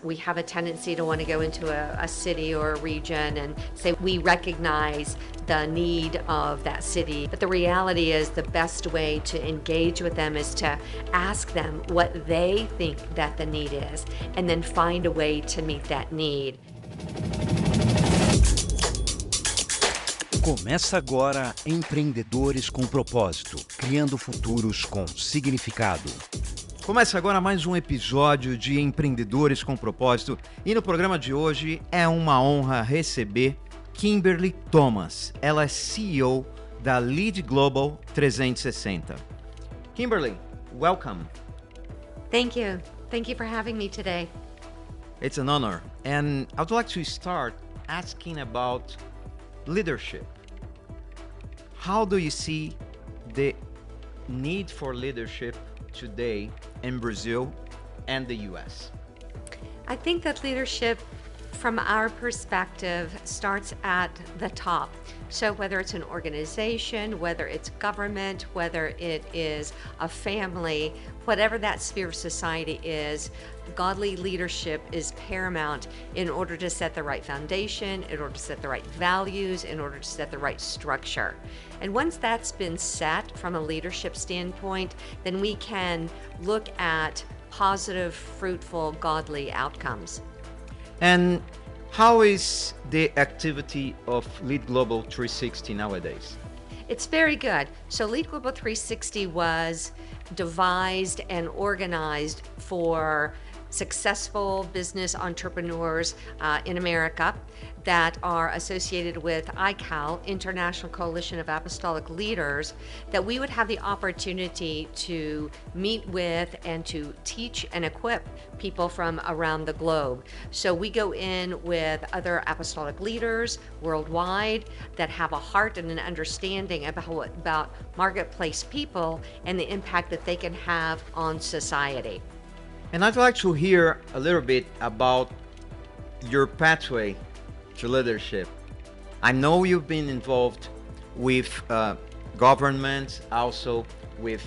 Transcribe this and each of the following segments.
We have a tendency to want to go into a city or a region and say we recognize the need of that city. But the reality is the best way to engage with them is to ask them what they think that the need is and then find a way to meet that need. Começa agora Empreendedores com Propósito, criando futuros com significado. Começa agora mais um episódio de Empreendedores com Propósito e no programa de hoje é uma honra receber Kimberly Thomas. Ela é CEO da Lead Global 360. Kimberly, welcome. Thank you. Thank you for having me today. It's an honor. And I'd like to start asking about leadership. How do you see the need for leadership today in Brazil and the US? I think that leadership, from our perspective, starts at the top. So whether it's an organization, whether it's government, whether it is a family, whatever that sphere of society is, godly leadership is paramount in order to set the right foundation, in order to set the right values, in order to set the right structure. And once that's been set from a leadership standpoint, then we can look at positive, fruitful, godly outcomes. And how is the activity of Lead Global 360 nowadays? It's very good. So Lead Global 360 was devised and organized for successful business entrepreneurs in America that are associated with ICAL, International Coalition of Apostolic Leaders, that we would have the opportunity to meet with and to teach and equip people from around the globe. So we go in with other apostolic leaders worldwide that have a heart and an understanding about marketplace people and the impact that they can have on society. And I'd like to hear a little bit about your pathway to leadership. I know you've been involved with government, also with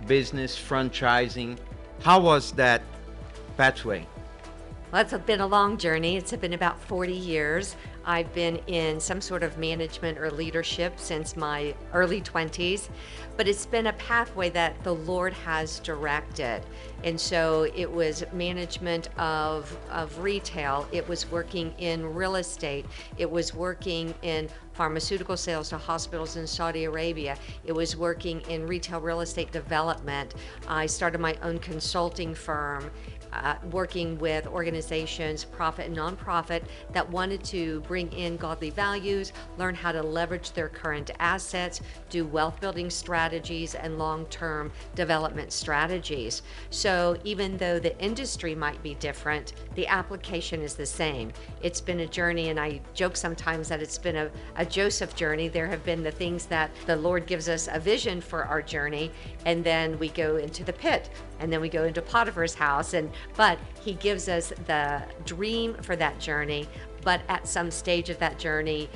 business franchising. How was that pathway? Well, it's been a long journey. It's been about 40 years. I've been in some sort of management or leadership since my early 20s, but it's been a pathway that the Lord has directed. And so it was management of retail, it was working in real estate, it was working in pharmaceutical sales to hospitals in Saudi Arabia, it was working in retail real estate development. I started my own consulting firm, working with organizations, profit and nonprofit, that wanted to bring in godly values, learn how to leverage their current assets, do wealth building strategies and long-term development strategies. So even though the industry might be different, the application is the same. It's been a journey, and I joke sometimes that it's been a Joseph journey. There have been the things that the Lord gives us a vision for our journey, and then we go into the pit, and then we go into Potiphar's house, but he gives us the dream for that journey. But at some stage of that journey,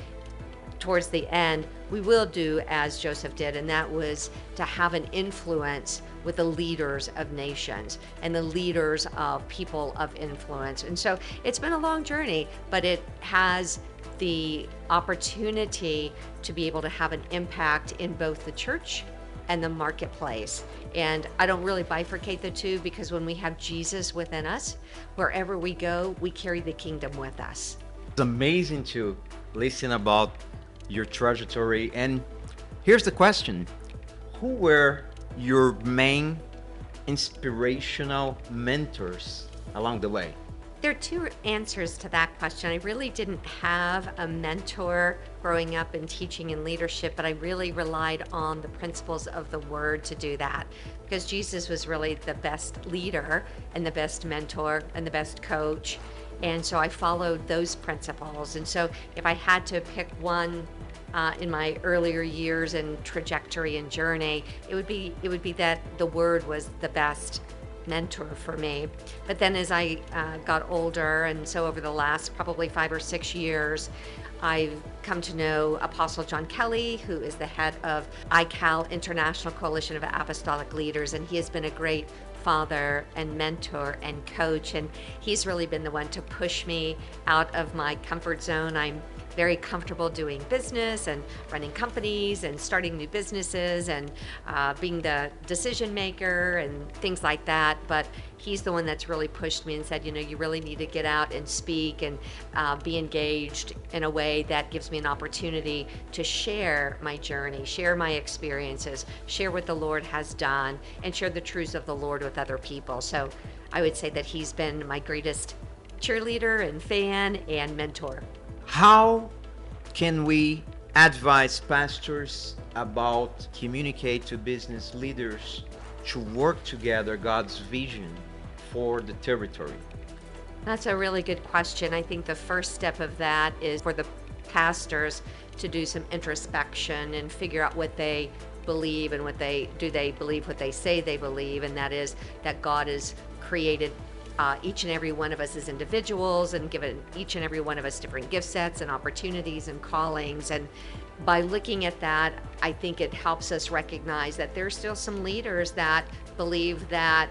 towards the end, we will do as Joseph did, and that was to have an influence with the leaders of nations and the leaders of people of influence. And so it's been a long journey, but it has the opportunity to be able to have an impact in both the church and the marketplace. And I don't really bifurcate the two, because when we have Jesus within us, wherever we go, we carry the kingdom with us. It's amazing to listen about your trajectory. And here's the question: who were your main inspirational mentors along the way? There are two answers to that question. I really didn't have a mentor growing up in teaching and leadership, but I really relied on the principles of the Word to do that, because Jesus was really the best leader and the best mentor and the best coach. And so I followed those principles. And so if I had to pick one in my earlier years and trajectory and journey, it would be that the Word was the best mentor for me. But then as I got older, and so over the last probably 5 or 6 years, I've come to know Apostle John Kelly, who is the head of ICAL, International Coalition of Apostolic Leaders, and he has been a great father and mentor and coach, and he's really been the one to push me out of my comfort zone. I'm very comfortable doing business and running companies and starting new businesses and being the decision maker and things like that. But he's the one that's really pushed me and said, you really need to get out and speak and be engaged in a way that gives me an opportunity to share my journey, share my experiences, share what the Lord has done, and share the truths of the Lord with other people. So I would say that he's been my greatest cheerleader and fan and mentor. How can we advise pastors about communicate to business leaders to work together God's vision for the territory? That's a really good question. I think the first step of that is for the pastors to do some introspection and figure out what they believe and do they believe what they say they believe, and that is that God has created each and every one of us as individuals and given each and every one of us different gift sets and opportunities and callings. And by looking at that, I think it helps us recognize that there's still some leaders that believe that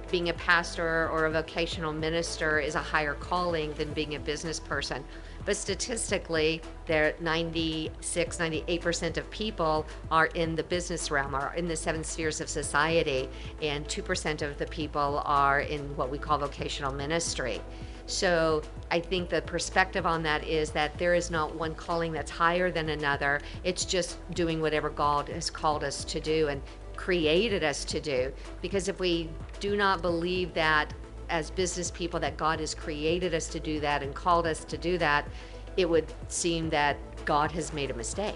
being a pastor or a vocational minister is a higher calling than being a business person. But statistically, 98% of people are in the business realm, are in the 7 spheres of society, and 2% of the people are in what we call vocational ministry. So I think the perspective on that is that there is not one calling that's higher than another. It's just doing whatever God has called us to do and created us to do. Because if we do not believe that as business people that God has created us to do that and called us to do that, it would seem that God has made a mistake.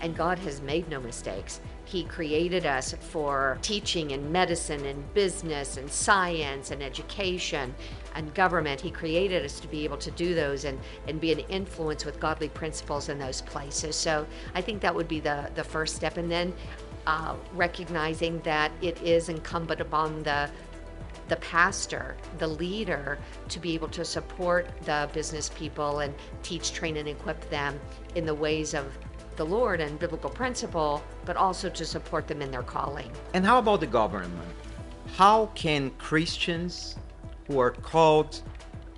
And God has made no mistakes. He created us for teaching and medicine and business and science and education and government. He created us to be able to do those and be an influence with godly principles in those places. So I think that would be the first step. And then recognizing that it is incumbent upon the pastor, the leader, to be able to support the business people and teach, train, and equip them in the ways of the Lord and biblical principle, but also to support them in their calling. And how about the government? How can Christians who are called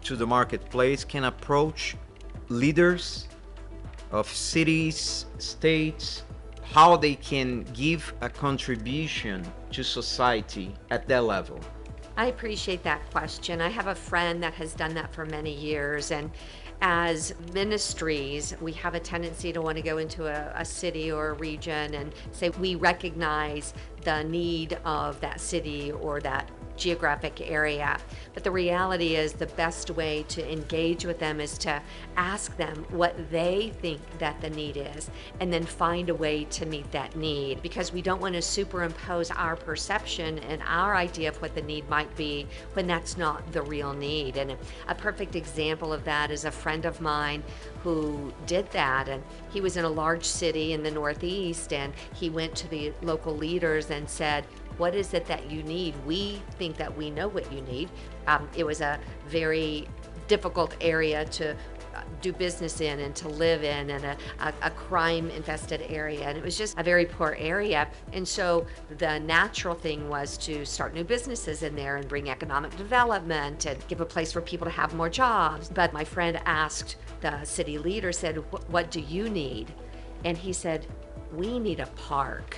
to the marketplace can approach leaders of cities, states, how they can give a contribution to society at that level? I appreciate that question. I have a friend that has done that for many years, and as ministries, we have a tendency to want to go into a city or a region and say we recognize the need of that city or that geographic area. But the reality is the best way to engage with them is to ask them what they think that the need is and then find a way to meet that need, because we don't want to superimpose our perception and our idea of what the need might be when that's not the real need. And a perfect example of that is a friend of mine who did that, and he was in a large city in the Northeast, and he went to the local leaders and said, what is it that you need? We think that we know what you need. It was a very difficult area to do business in and to live in, and a crime-infested area. And it was just a very poor area. And so the natural thing was to start new businesses in there and bring economic development and give a place for people to have more jobs. But my friend asked the city leader, said, what do you need? And he said, we need a park.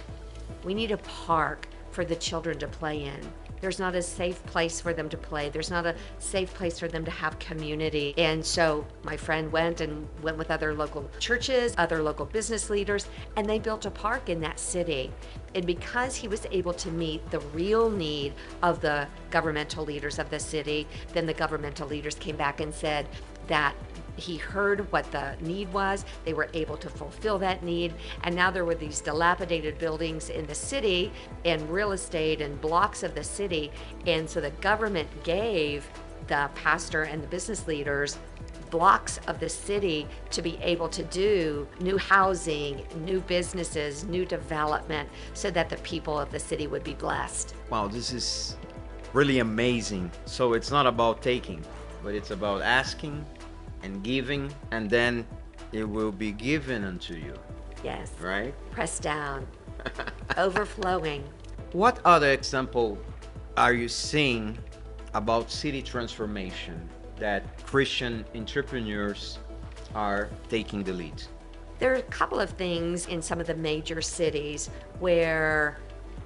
We need a park for the children to play in. There's not a safe place for them to play. There's not a safe place for them to have community. And so my friend went with other local churches, other local business leaders, and they built a park in that city. And because he was able to meet the real need of the governmental leaders of the city, then the governmental leaders came back and said that he heard what the need was. They were able to fulfill that need. And now there were these dilapidated buildings in the city and real estate and blocks of the city. And so the government gave the pastor and the business leaders blocks of the city to be able to do new housing, new businesses, new development, so that the people of the city would be blessed. Wow, this is really amazing. So it's not about taking, but it's about asking and giving, and then it will be given unto you. Yes. Right? Pressed down, overflowing. What other example are you seeing about city transformation that Christian entrepreneurs are taking the lead? There are a couple of things in some of the major cities where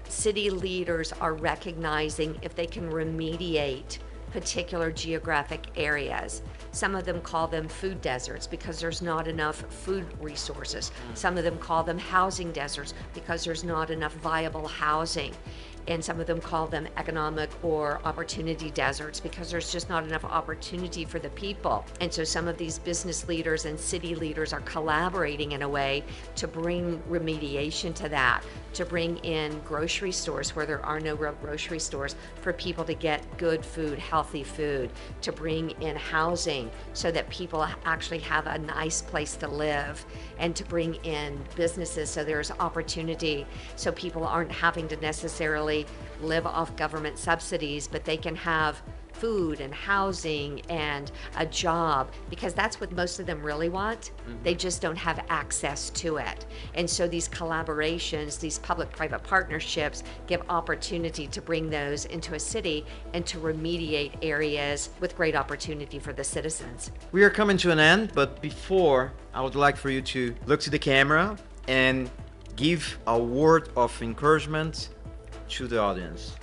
city leaders are recognizing if they can remediate particular geographic areas. Some of them call them food deserts because there's not enough food resources. Some of them call them housing deserts because there's not enough viable housing. And some of them call them economic or opportunity deserts because there's just not enough opportunity for the people. And so some of these business leaders and city leaders are collaborating in a way to bring remediation to that, to bring in grocery stores where there are no real grocery stores for people to get good food, healthy food, to bring in housing so that people actually have a nice place to live, and to bring in businesses so there's opportunity so people aren't having to necessarily live off government subsidies, but they can have food and housing and a job, because that's what most of them really want. They just don't have access to it. And so these collaborations, these public-private partnerships give opportunity to bring those into a city and to remediate areas with great opportunity for the citizens. We are coming to an end, but before, I would like for you to look to the camera and give a word of encouragement to the audience.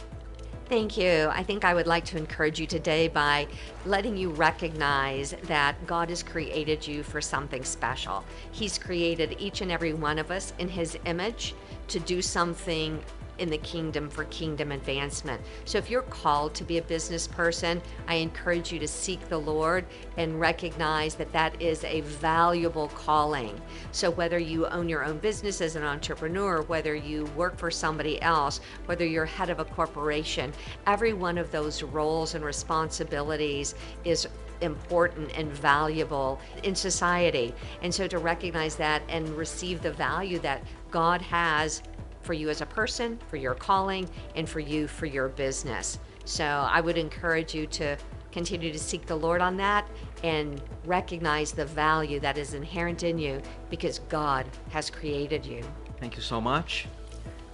Thank you. I think I would like to encourage you today by letting you recognize that God has created you for something special. He's created each and every one of us in His image to do something in the kingdom for kingdom advancement. So if you're called to be a business person, I encourage you to seek the Lord and recognize that that is a valuable calling. So whether you own your own business as an entrepreneur, whether you work for somebody else, whether you're head of a corporation, every one of those roles and responsibilities is important and valuable in society. And so to recognize that and receive the value that God has for you as a person, for your calling, and for you for your business. So I would encourage you to continue to seek the Lord on that and recognize the value that is inherent in you because God has created you. Thank you so much.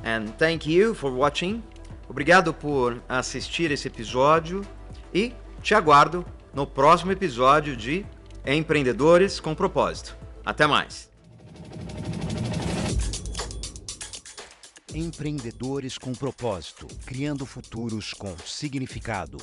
And thank you for watching. Obrigado por assistir esse episódio e te aguardo no próximo episódio de Empreendedores com Propósito. Até mais. Empreendedores com Propósito, criando futuros com significado.